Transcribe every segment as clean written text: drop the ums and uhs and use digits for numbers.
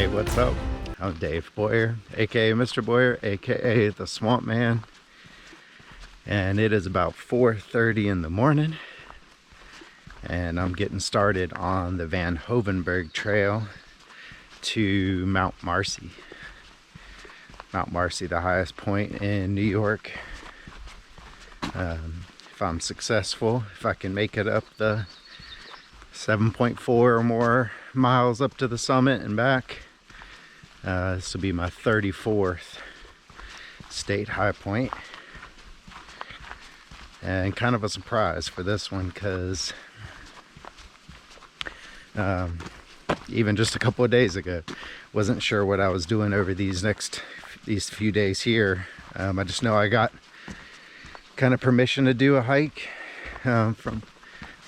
Hey, what's up? I'm Dave Boyer, aka Mr. Boyer, aka the Swamp Man, and it is about 4:30 in the morning, and I'm getting started on the Van Hovenberg Trail to Mount Marcy. Mount Marcy, the highest point in New York. If I'm successful, if I can make it up the 7.4 or more miles up to the summit and back, this will be my 34th state high point, and kind of a surprise for this one because even just a couple of days ago wasn't sure what I was doing over these few days here. I just know I got kind of permission to do a hike from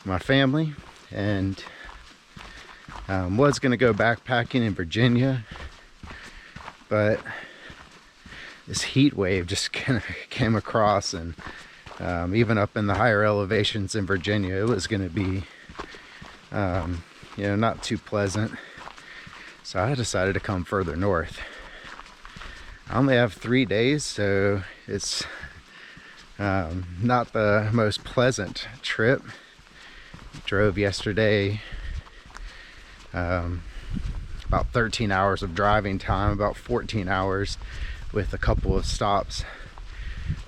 my family, and was going to go backpacking in Virginia, but this heat wave just kind of came across, and even up in the higher elevations in Virginia, it was going to be not too pleasant. So I decided to come further north. I only have 3 days, so it's not the most pleasant trip. Drove yesterday, about 13 hours of driving time, about 14 hours with a couple of stops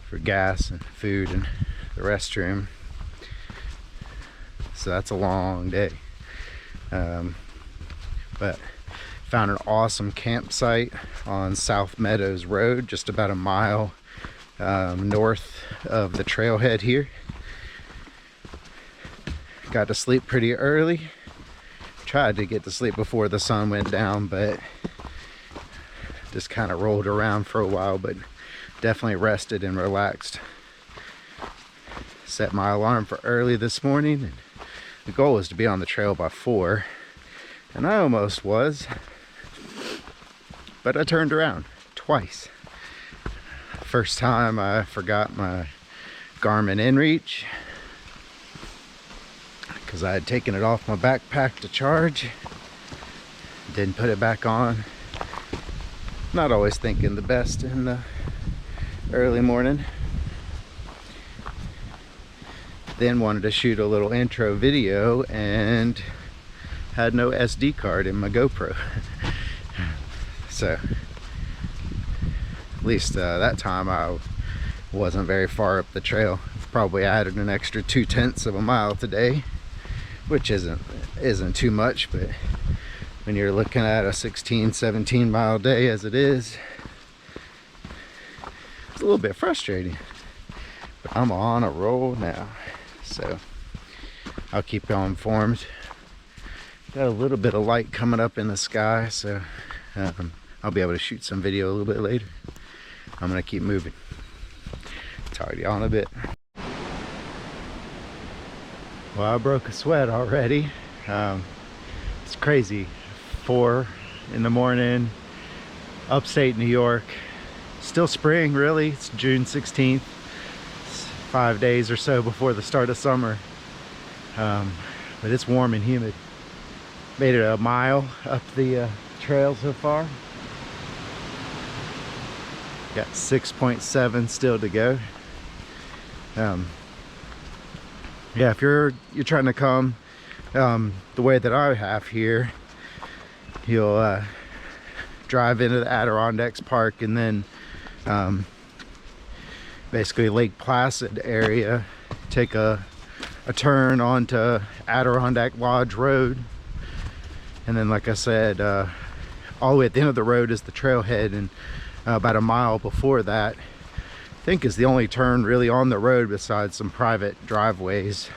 for gas and food and the restroom. So that's a long day. But found an awesome campsite on South Meadows Road, just about a mile north of the trailhead here. Got to sleep pretty early. Tried to get to sleep before the sun went down, but just kind of rolled around for a while, but definitely rested and relaxed. Set my alarm for early this morning, and the goal is to be on the trail by 4, and I almost was, but I turned around twice. First time I forgot my Garmin inReach because I had taken it off my backpack to charge. Didn't put it back on. Not always thinking the best in the early morning. Then wanted to shoot a little intro video and had no SD card in my GoPro. So at least that time I wasn't very far up the trail. Probably added an extra 0.2 of a mile today, which isn't too much, but when you're looking at a 16-17 mile day as it is, it's a little bit frustrating. But I'm on a roll now, so I'll keep you informed. Got a little bit of light coming up in the sky, so I'll be able to shoot some video a little bit later. I'm gonna keep moving. Talk to you all in a bit. Well, I broke a sweat already. It's crazy. 4 in the morning, upstate New York. Still spring, really. It's June 16th. It's 5 days or so before the start of summer. But it's warm and humid. Made it a mile up the trail so far. Got 6.7 still to go. Yeah, if you're trying to come the way that I have here, you'll drive into the Adirondacks Park, and then basically Lake Placid area, take a turn onto Adirondack Lodge Road, and then, like I said, all the way at the end of the road is the trailhead, and about a mile before that I think is the only turn really on the road besides some private driveways,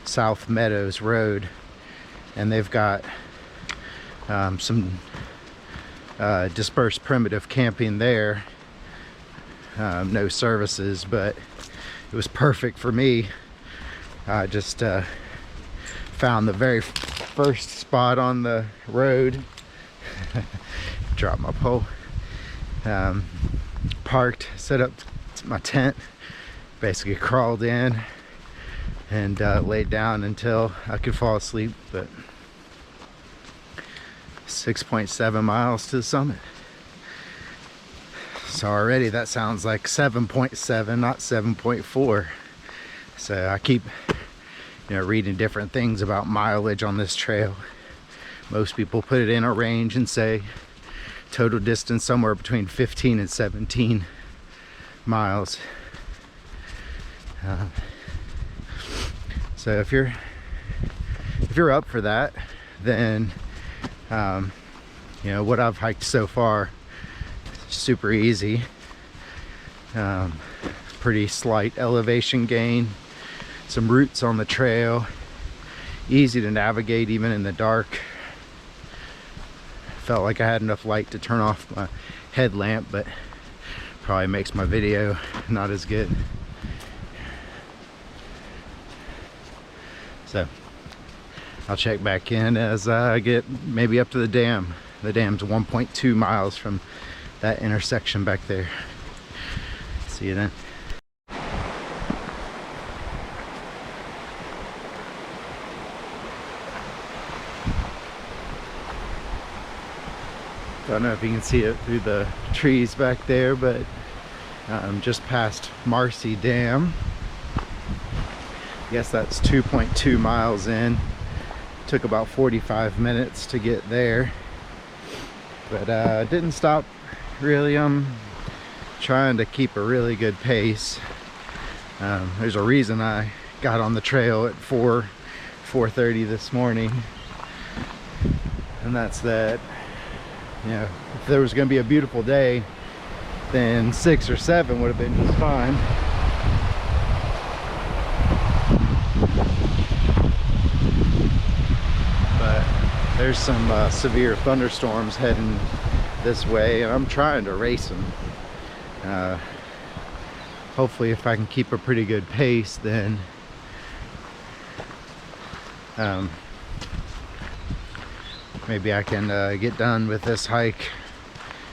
South Meadows Road, and they've got some dispersed primitive camping there. No services, but it was perfect for me. I just found the very first spot on the road. Dropped my pole. Parked, set up my tent, basically crawled in and laid down until I could fall asleep. But 6.7 miles to the summit. So already that sounds like 7.7, not 7.4. So I keep, reading different things about mileage on this trail. Most people put it in a range and say total distance somewhere between 15 and 17 miles. So if you're up for that, then what I've hiked so far, super easy. Pretty slight elevation gain, some roots on the trail, easy to navigate even in the dark. Felt like I had enough light to turn off my headlamp, but probably makes my video not as good. So I'll check back in as I get maybe up to the dam. The dam's 1.2 miles from that intersection back there. See you then. Don't know if you can see it through the trees back there, but I'm just past Marcy Dam. I guess that's 2.2 miles in. Took about 45 minutes to get there, but didn't stop really. I'm trying to keep a really good pace. There's a reason I got on the trail at 4:30 this morning, and that's that. If there was going to be a beautiful day, then 6 or 7 would have been just fine. But there's some severe thunderstorms heading this way, and I'm trying to race them. Hopefully, if I can keep a pretty good pace, then maybe I can get done with this hike.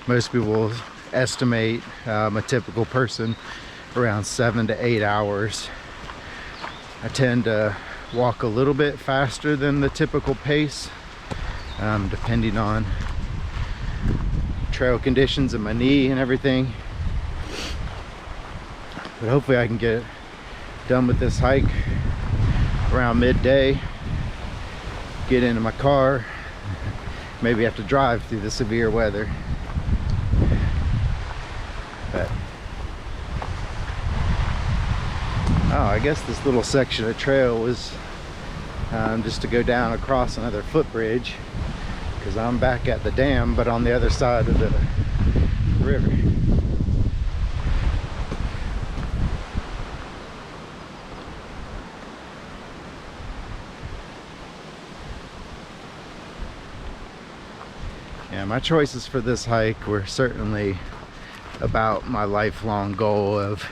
Most people estimate a typical person around 7 to 8 hours. I tend to walk a little bit faster than the typical pace, depending on trail conditions and my knee and everything. But hopefully I can get done with this hike around midday, get into my car, maybe have to drive through the severe weather. But I guess this little section of trail was just to go down across another footbridge, because I'm back at the dam but on the other side of the river. Yeah, my choices for this hike were certainly about my lifelong goal of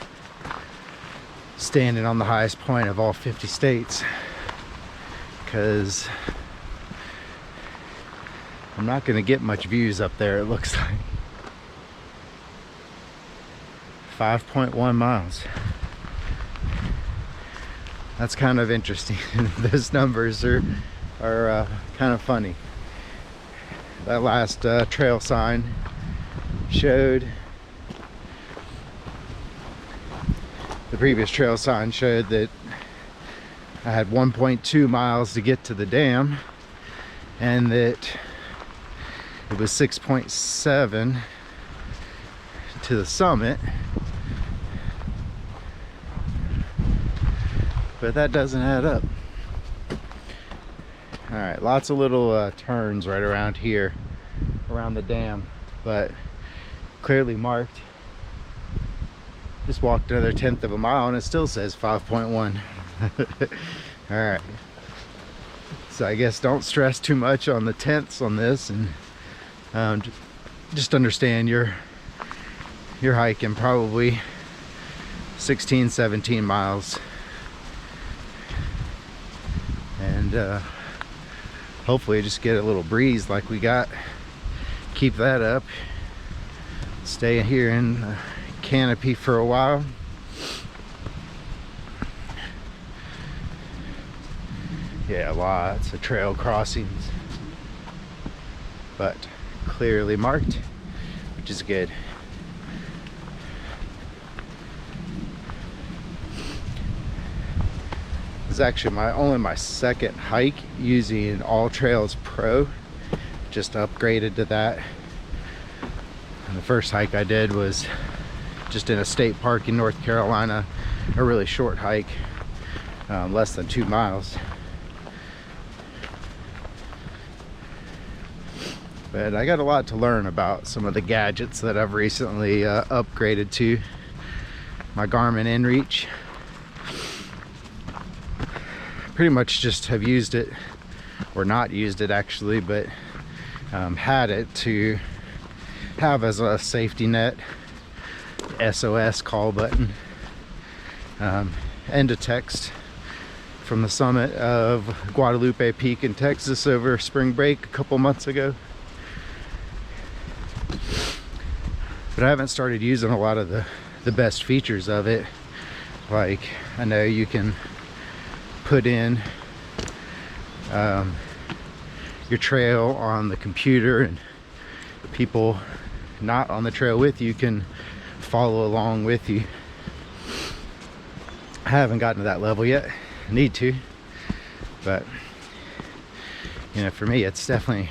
standing on the highest point of all 50 states, because I'm not going to get much views up there, it looks like. 5.1 miles. That's kind of interesting. Those numbers are kind of funny. That last trail sign showed, the previous trail sign showed that I had 1.2 miles to get to the dam, and that it was 6.7 to the summit. But that doesn't add up. All right, lots of little turns right around here, around the dam, but clearly marked. Just walked another 1/10 of a mile and it still says 5.1. All right, so I guess don't stress too much on the tenths on this, and just understand you're hiking probably 16-17 miles, and hopefully just get a little breeze like we got. Keep that up. Stay here in the canopy for a while. Yeah, lots of trail crossings. but clearly marked, which is good. This is actually only my second hike using All Trails Pro. Just upgraded to that. And the first hike I did was just in a state park in North Carolina, a really short hike, less than 2 miles. But I got a lot to learn about some of the gadgets that I've recently upgraded to. My Garmin InReach. Pretty much just have used it, or not used it actually, but had it to have as a safety net, SOS call button, and a text from the summit of Guadalupe Peak in Texas over spring break a couple months ago. But I haven't started using a lot of the best features of it. Like, I know you can put in your trail on the computer, and the people not on the trail with you can follow along with you. I haven't gotten to that level yet. I need to, but you know, for me it's definitely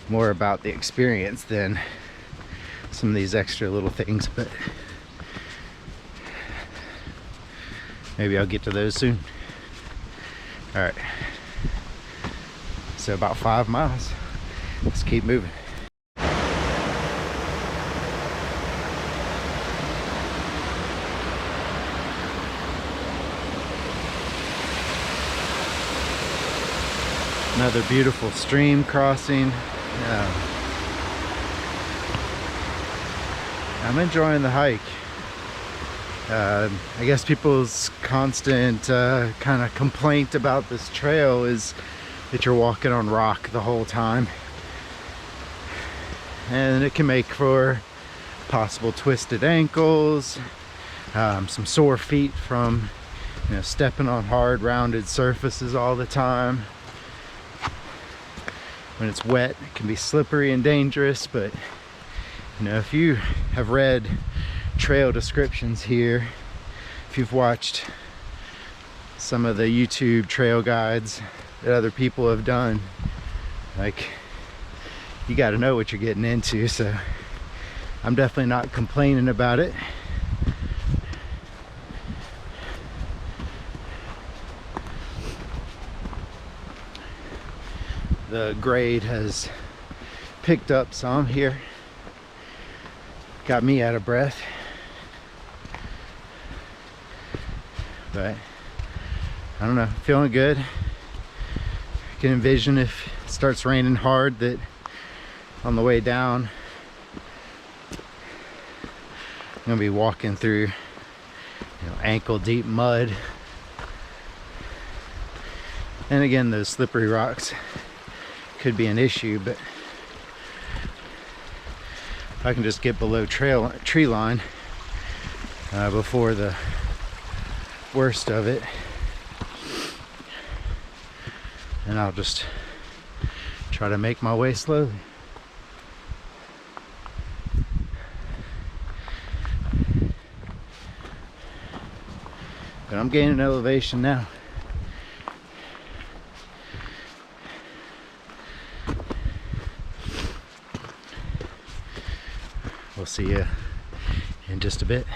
more about the experience than some of these extra little things, but maybe I'll get to those soon. All right, so about 5 miles. Let's keep moving. Another beautiful stream crossing. I'm enjoying the hike. I guess people's constant kind of complaint about this trail is that you're walking on rock the whole time, and it can make for possible twisted ankles, some sore feet from, you know, stepping on hard rounded surfaces all the time. When it's wet, it can be slippery and dangerous, but you know, if you have read trail descriptions here, if you've watched some of the YouTube trail guides that other people have done, like, you got to know what you're getting into. So I'm definitely not complaining about it. The grade has picked up some here. Got me out of breath. But I don't know, feeling good. I can envision if it starts raining hard that on the way down I'm gonna be walking through, you know, ankle deep mud. And again, those slippery rocks could be an issue, but if I can just get below tree line before the worst of it, and I'll just try to make my way slowly. But I'm gaining elevation now. We'll see you in just a bit.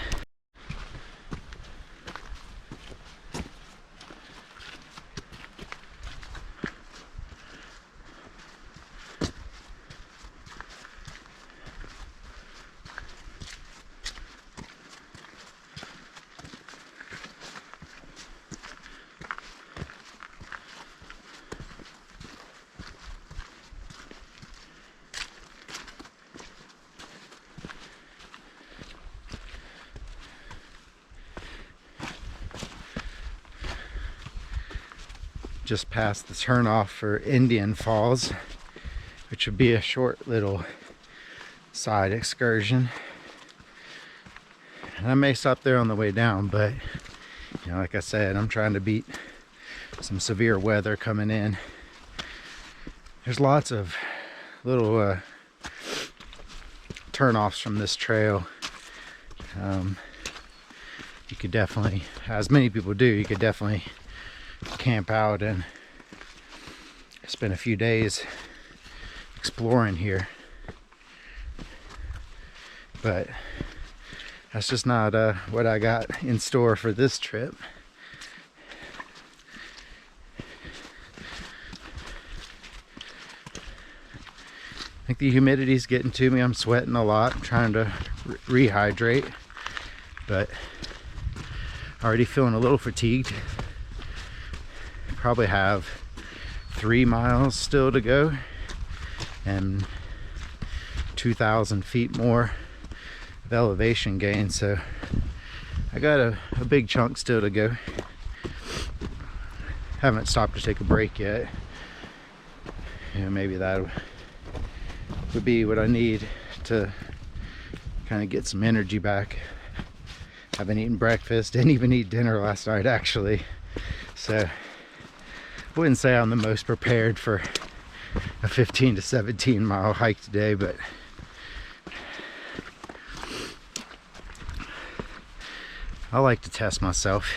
Just past the turnoff for Indian Falls, which would be a short little side excursion. And I may stop there on the way down, but you know, like I said, I'm trying to beat some severe weather coming in. There's lots of little turnoffs from this trail. You could definitely, as many people do, you could definitely camp out and spend a few days exploring here. But that's just not what I got in store for this trip. I think the humidity's getting to me. I'm sweating a lot. I'm trying to rehydrate, but already feeling a little fatigued. Probably have 3 miles still to go and 2,000 feet more of elevation gain, so I got a big chunk still to go. Haven't stopped to take a break yet. Maybe that would be what I need to kind of get some energy back. Haven't eaten breakfast, didn't even eat dinner last night actually, so I wouldn't say I'm the most prepared for a 15 to 17 mile hike today, but I like to test myself.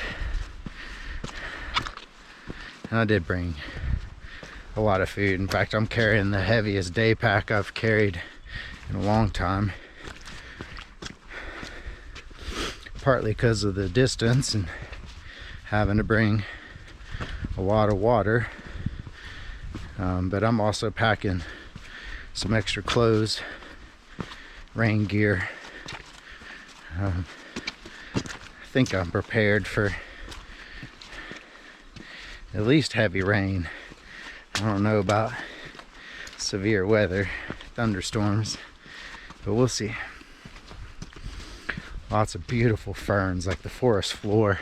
And I did bring a lot of food. In fact, I'm carrying the heaviest day pack I've carried in a long time, partly because of the distance and having to bring a lot of water, but I'm also packing some extra clothes, rain gear. I think I'm prepared for at least heavy rain. I don't know about severe weather, thunderstorms, but we'll see. Lots of beautiful ferns, like the forest floor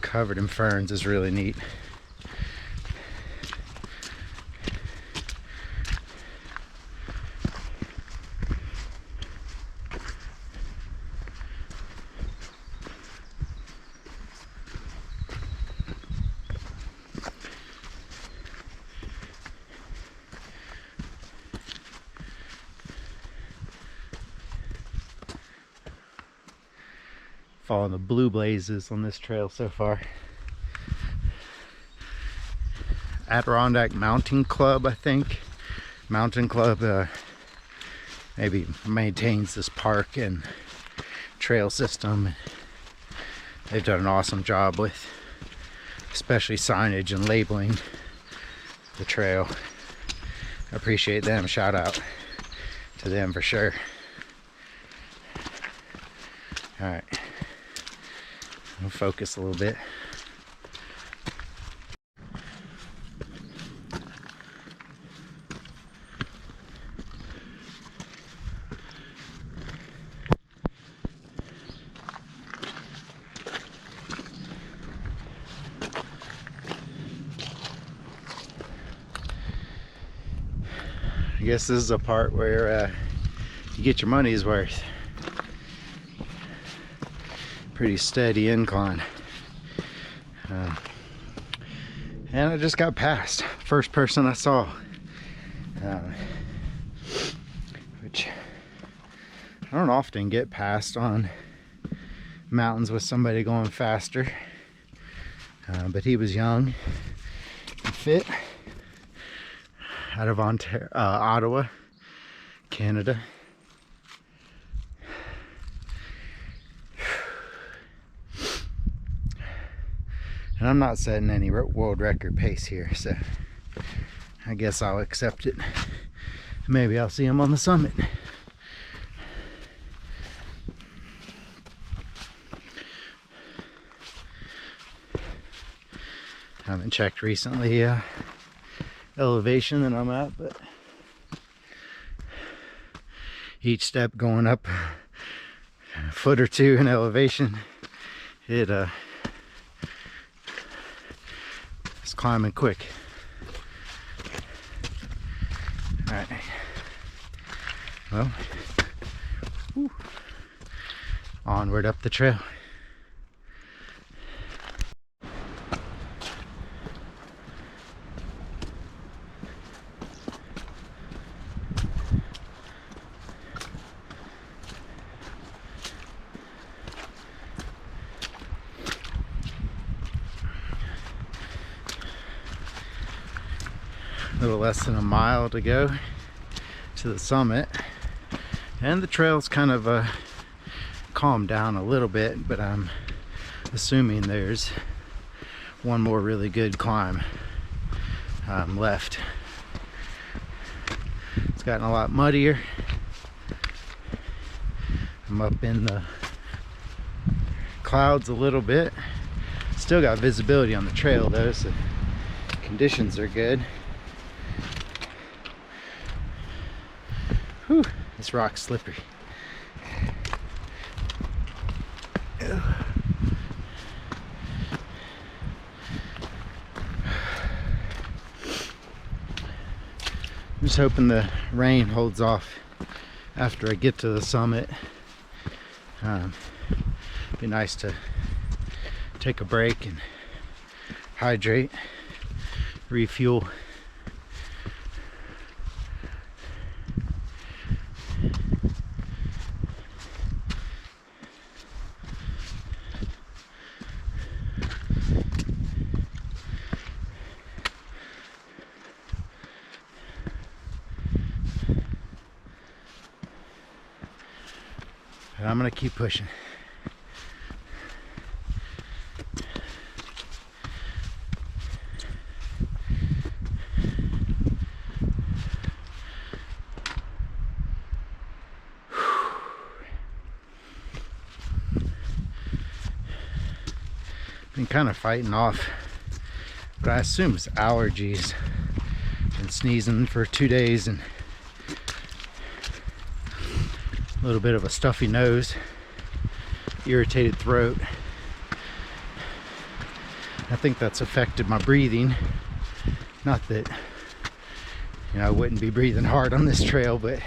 covered in ferns is really neat. Following the blue blazes on this trail so far. Adirondack Mountain Club, I think. Mountain Club maybe maintains this park and trail system. They've done an awesome job with especially signage and labeling the trail. I appreciate them. Shout out to them for sure. All right. I'll focus a little bit. I guess this is a part where you get your money's worth. Pretty steady incline, and I just got passed. First person I saw, which I don't often get passed on mountains with somebody going faster, but he was young and fit, out of Ottawa, Canada. And I'm not setting any world record pace here, so I guess I'll accept it. Maybe I'll see him on the summit. Haven't checked recently elevation that I'm at, but each step going up a foot or two in elevation, it's climbing quick. All right, well, whew, onward up the trail. A little less than a mile to go to the summit, and the trail's kind of calmed down a little bit, but I'm assuming there's one more really good climb left. It's gotten a lot muddier. I'm up in the clouds a little bit. Still got visibility on the trail though, so conditions are good. Whew, this rock's slippery. Ew. I'm just hoping the rain holds off after I get to the summit. Be nice to take a break and hydrate, refuel. And I'm gonna keep pushing. Been kind of fighting off, but I assume it's allergies. Been sneezing for 2 days and a little bit of a stuffy nose, irritated throat. I think that's affected my breathing. Not that, you know, I wouldn't be breathing hard on this trail, but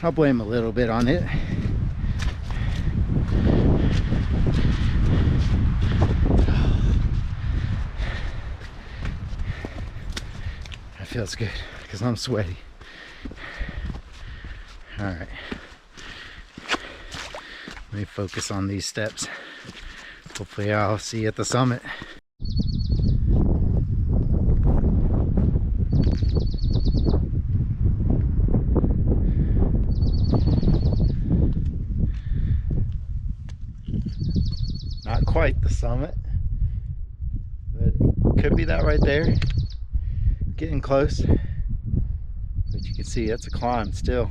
I'll blame a little bit on it. That feels good because I'm sweaty. All right. Let me focus on these steps. Hopefully I'll see you at the summit. Not quite the summit, but could be that right there. Getting close, but you can see it's a climb still.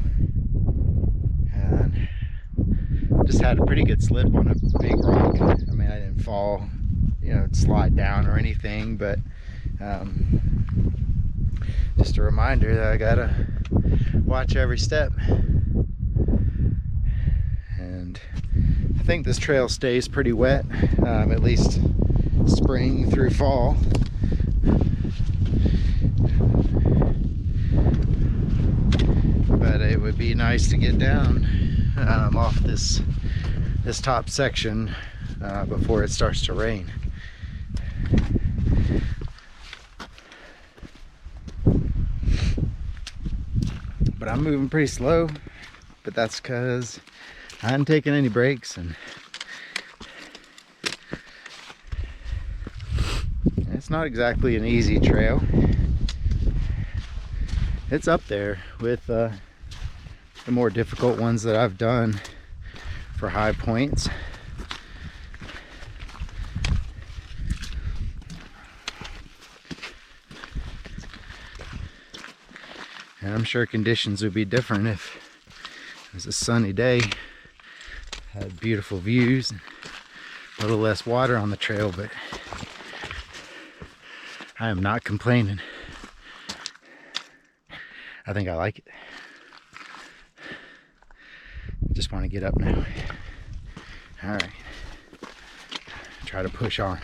And just had a pretty good slip on a big rock. I mean, I didn't fall, you know, slide down or anything, but just a reminder that I gotta watch every step. And I think this trail stays pretty wet, at least spring through fall. But it would be nice to get down off this top section before it starts to rain. But I'm moving pretty slow, but that's because I hadn't taken any breaks, and it's not exactly an easy trail. It's up there with the more difficult ones that I've done for high points. And I'm sure conditions would be different if it was a sunny day, had beautiful views, and a little less water on the trail, but I am not complaining. I think I like it. Just want to get up now. All right. Try to push on.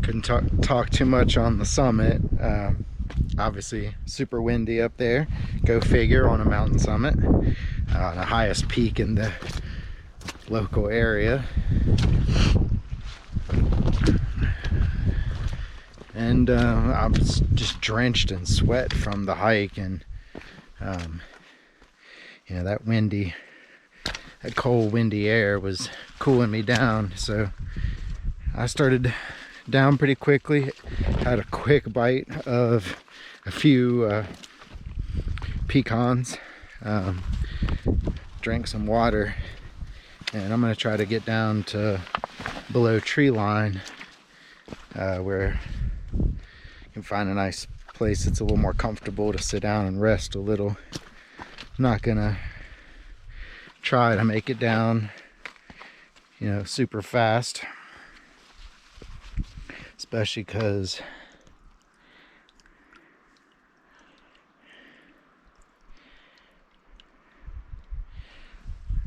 Couldn't talk too much on the summit. Obviously super windy up there. Go figure, on a mountain summit. The highest peak in the local area. And I was just drenched in sweat from the hike, and you know, that cold windy air was cooling me down. So I started down pretty quickly. Had a quick bite of a few pecans, drank some water, and I'm gonna try to get down to below tree line, where you can find a nice place that's a little more comfortable to sit down and rest a little. I'm not gonna try to make it down, you know, super fast, especially because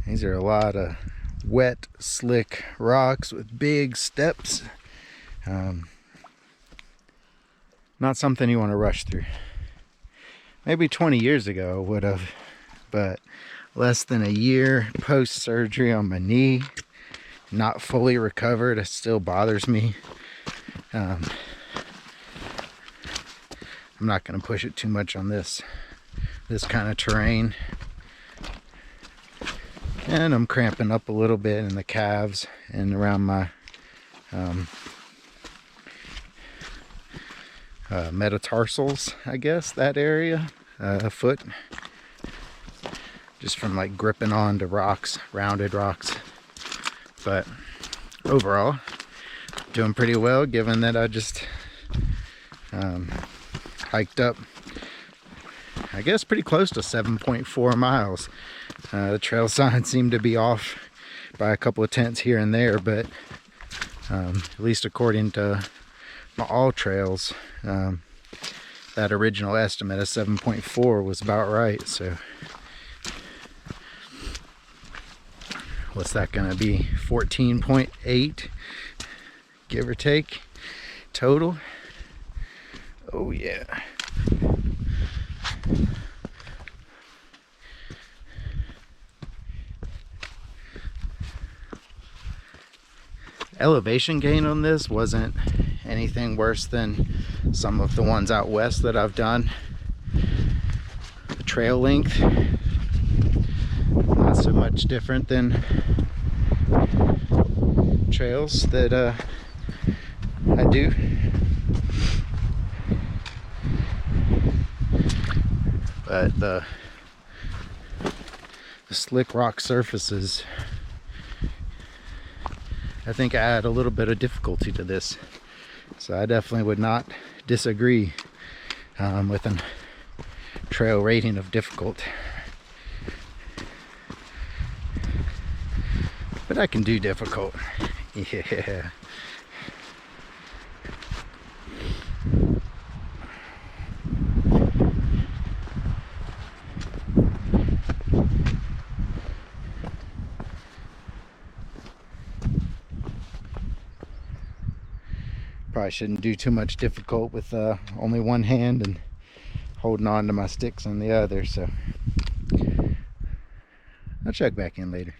these are a lot of wet, slick rocks with big steps. Not something you want to rush through. Maybe 20 years ago I would have, but less than a year post-surgery on my knee, not fully recovered, it still bothers me. I'm not going to push it too much on this kind of terrain. And I'm cramping up a little bit in the calves and around my metatarsals, I guess, that area, foot, just from like gripping onto rocks, rounded rocks. But overall, doing pretty well, given that I just hiked up, I guess, pretty close to 7.4 miles. The trail signs seem to be off by a couple of tenths here and there, but at least according to my All Trails, that original estimate of 7.4 was about right. So what's that gonna be? 14.8, give or take, total. Oh yeah. Elevation gain on this wasn't anything worse than some of the ones out west that I've done. The trail length, not so much different than trails that I do. But the slick rock surfaces, I think, add a little bit of difficulty to this. So I definitely would not disagree with a trail rating of difficult. But I can do difficult. Yeah. Probably shouldn't do too much difficult with only one hand and holding on to my sticks on the other, so I'll check back in later.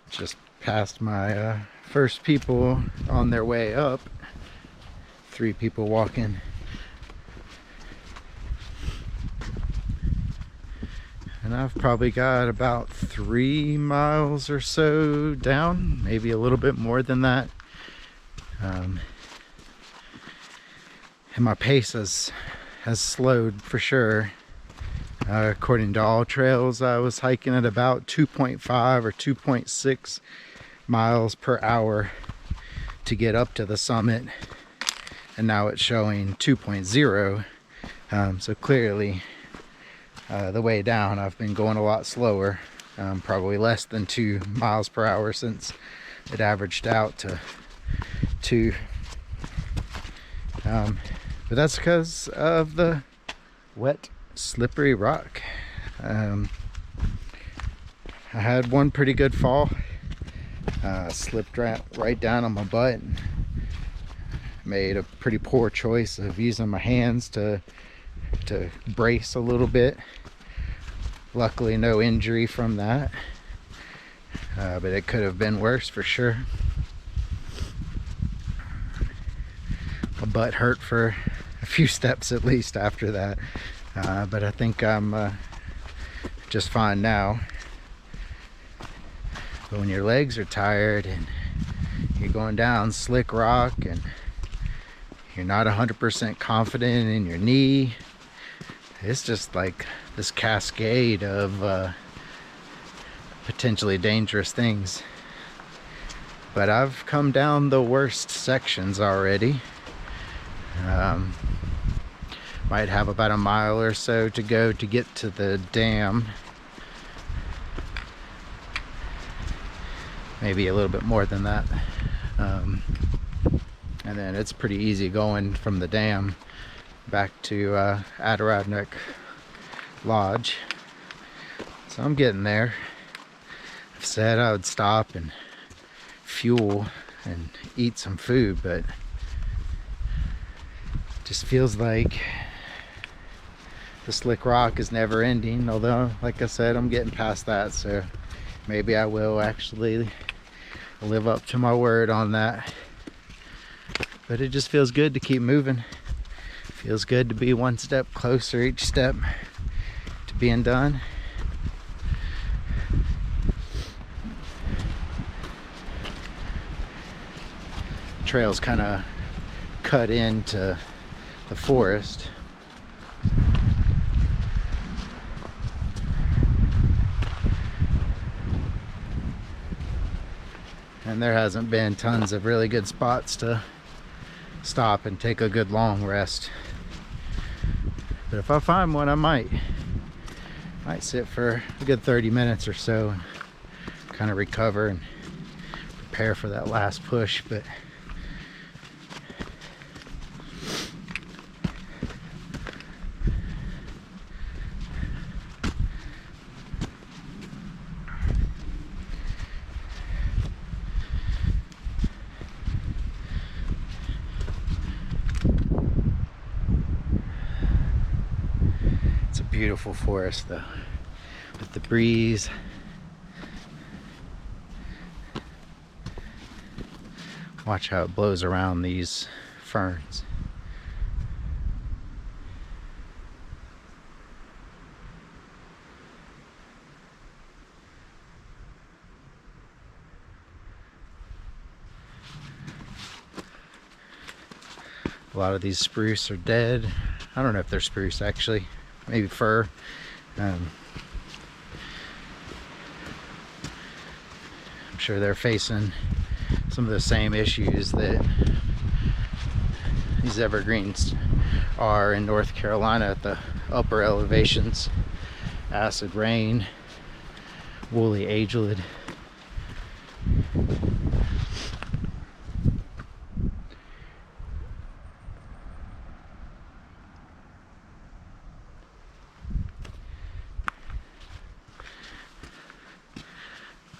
Just passed my first people on their way up. 3 people walking. And I've probably got about 3 miles or so down, maybe a little bit more than that. And my pace has slowed for sure. According to All Trails, I was hiking at about 2.5 or 2.6 miles per hour to get up to the summit, and now it's showing 2.0. So clearly the way down I've been going a lot slower. probably less than 2 miles per hour since it averaged out to 2. But that's because of the wet, slippery rock. I had one pretty good fall. Slipped right down on my butt. Made a pretty poor choice of using my hands to brace a little bit. Luckily no injury from that, but it could have been worse for sure. My butt hurt for a few steps at least after that, but I think I'm just fine now. But when your legs are tired and you're going down slick rock and you're not 100% confident in your knee, it's just like this cascade of potentially dangerous things. But I've come down the worst sections already. Might have about a mile or so to go to get to the dam. Maybe a little bit more than that. And then it's pretty easy going from the dam back to Adirondack Lodge. So I'm getting there. I've said I would stop and fuel and eat some food, but it just feels like the slick rock is never ending. Although, like I said, I'm getting past that, so maybe I will actually live up to my word on that. But it just feels good to keep moving. Feels good to be one step closer each step to being done. Trails kind of cut into the forest. And there hasn't been tons of really good spots to stop and take a good long rest. But if I find one, I might sit for a good 30 minutes or so and kind of recover and prepare for that last push. But beautiful forest though, with the breeze. Watch how it blows around these ferns. A lot of these spruce are dead. I don't know if they're spruce actually. Maybe fir. I'm sure they're facing some of the same issues that these evergreens are in North Carolina at the upper elevations. Acid rain, woolly agelid.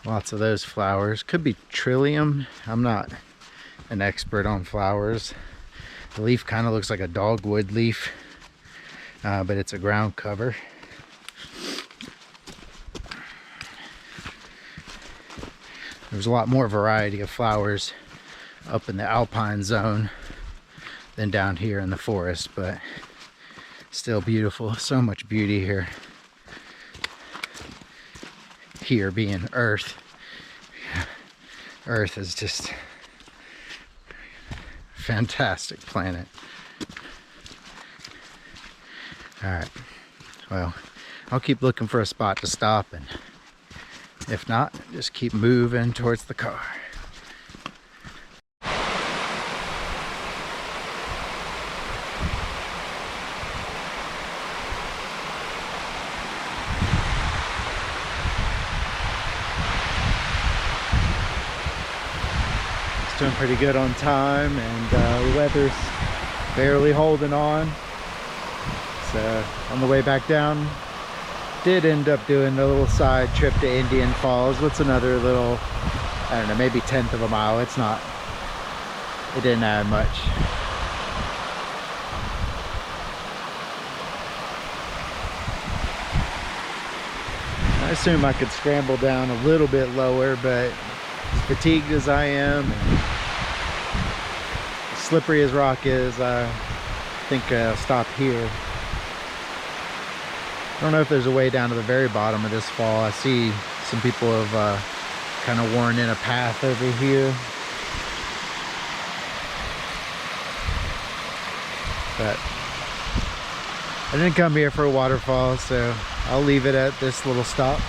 Lots of those flowers. Could be trillium. I'm not an expert on flowers. The leaf kind of looks like a dogwood leaf, but it's a ground cover. There's a lot more variety of flowers up in the alpine zone than down here in the forest, but still beautiful. So much beauty here. Here being Earth. Earth is just a fantastic planet. Alright, well, I'll keep looking for a spot to stop, and if not, just keep moving towards the car. doing pretty good on time, and the weather's barely holding on. So on the way back down, did end up doing a little side trip to Indian Falls. What's another little, I don't know, maybe 1/10 of a mile. It's not, it didn't add much. I assume I could scramble down a little bit lower, but fatigued as I am, and slippery as rock is, I think I'll stop here. I don't know if there's a way down to the very bottom of this fall. I see some people have kind of worn in a path over here, but I didn't come here for a waterfall, so I'll leave it at this little stop.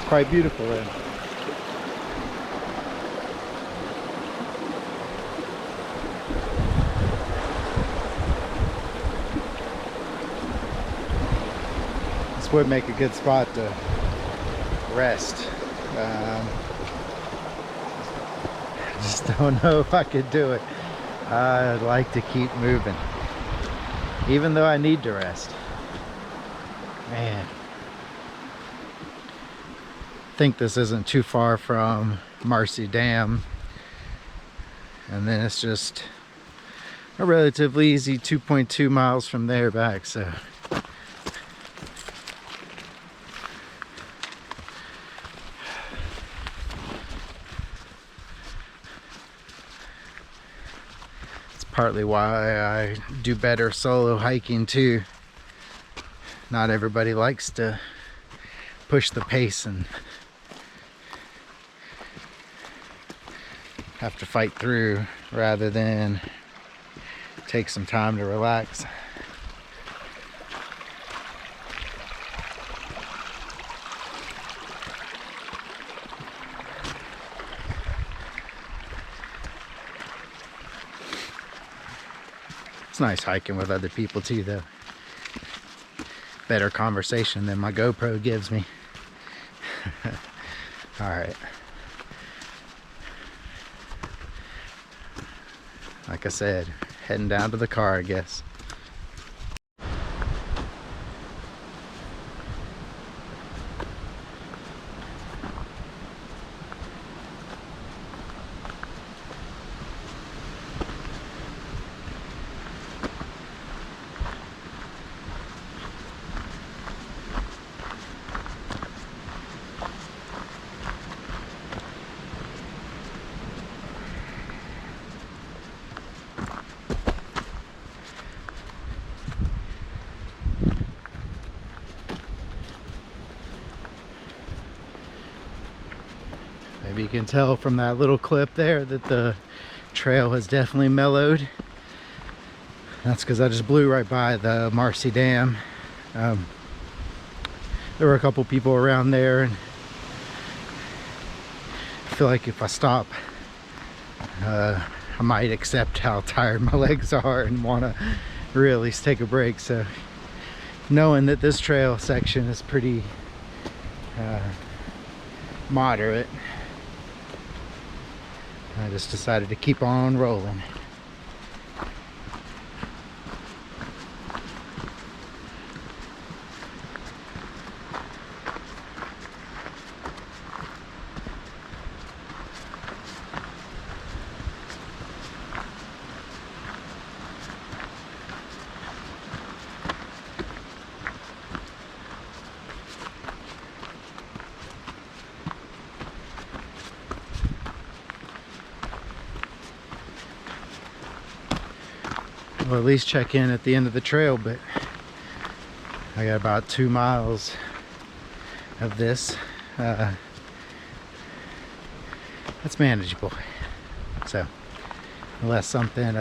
Quite beautiful there. This would make a good spot to rest. I just don't know if I could do it. I'd like to keep moving, even though I need to rest. Man. I think this isn't too far from Marcy Dam, and then it's just a relatively easy 2.2 miles from there back. So it's partly why I do better solo hiking too. Not everybody likes to push the pace and have to fight through, rather than take some time to relax. It's nice hiking with other people too, though. Better conversation than my GoPro gives me. All right. Like I said, heading down to the car, I guess. Maybe you can tell from that little clip there that the trail has definitely mellowed. That's because I just blew right by the Marcy Dam. There were a couple people around there, and I feel like if I stop, I might accept how tired my legs are and want to really take a break. So knowing that this trail section is pretty moderate, I just decided to keep on rolling. I'll at least check in at the end of the trail, but I got about 2 miles of this. That's manageable. So unless something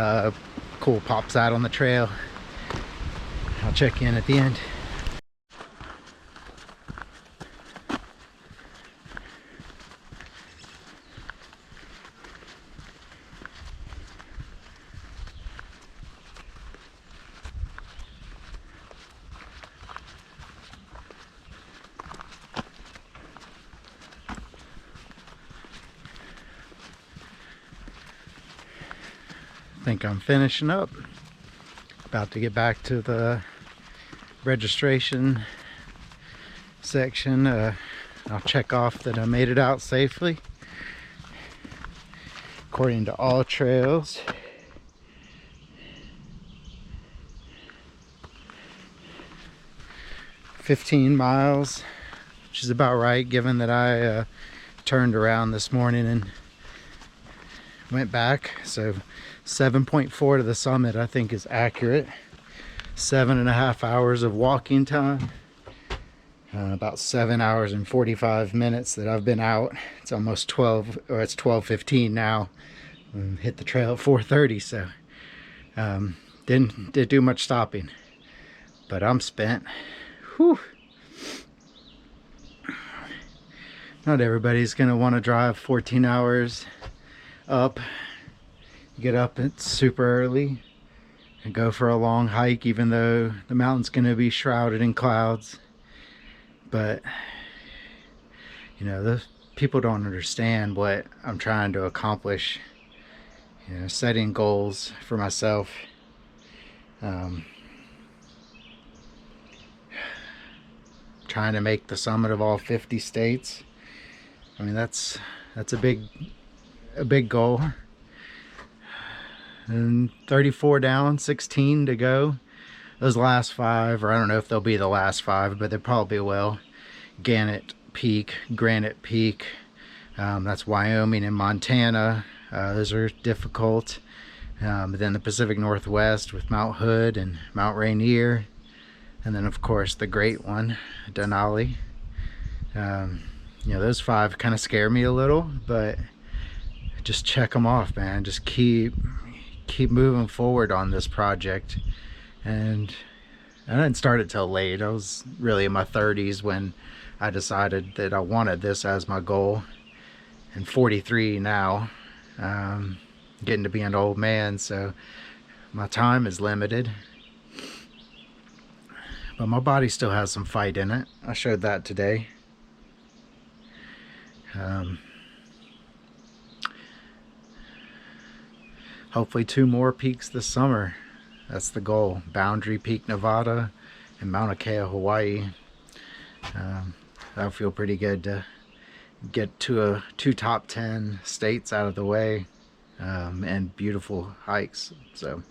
cool pops out on the trail, I'll check in at the end. I think I'm finishing up. About to get back to the registration section. I'll check off that I made it out safely according to all trails. "15 miles, which is about right given that I turned around this morning and went back. So 7.4 to the summit I think is accurate. 7.5 hours of walking time. About 7 hours and 45 minutes that I've been out. It's almost 12, or it's 12:15 now. Hit the trail at 4:30, so didn't do much stopping, but I'm spent. Whew. Not everybody's gonna want to drive 14 hours up. Get up at super early and go for a long hike, even though the mountain's gonna be shrouded in clouds. But you know, the people don't understand what I'm trying to accomplish. You know, setting goals for myself. Trying to make the summit of all 50 states. I mean, that's a big goal. And 34 down, 16 to go. Those last 5, or I don't know if they'll be the last 5, but they probably will. Granite Peak, that's Wyoming and Montana. Those are difficult. But then the Pacific Northwest with Mount Hood and Mount Rainier. And then of course the great one, Denali. You know, those 5 kind of scare me a little, but just check them off, man. Just keep moving forward on this project. And I didn't start it till late. I was really in my 30s when I decided that I wanted this as my goal. And 43 now, getting to be an old man, so my time is limited. But my body still has some fight in it. I showed that today. Hopefully 2 more peaks this summer. That's the goal. Boundary Peak, Nevada, and Mauna Kea, Hawaii. That'll feel pretty good to get to 2 top 10 states out of the way, and beautiful hikes. So,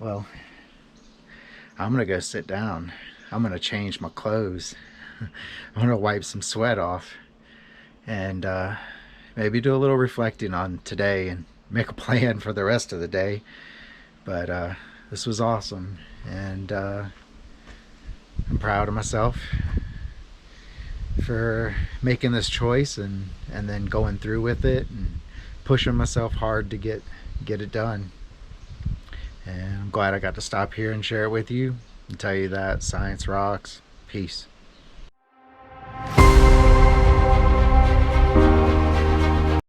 well, I'm gonna go sit down. I'm gonna change my clothes. I'm gonna wipe some sweat off, and maybe do a little reflecting on today and make a plan for the rest of the day. But this was awesome, and I'm proud of myself for making this choice and then going through with it and pushing myself hard to get it done. And I'm glad I got to stop here and share it with you and tell you that science rocks. Peace.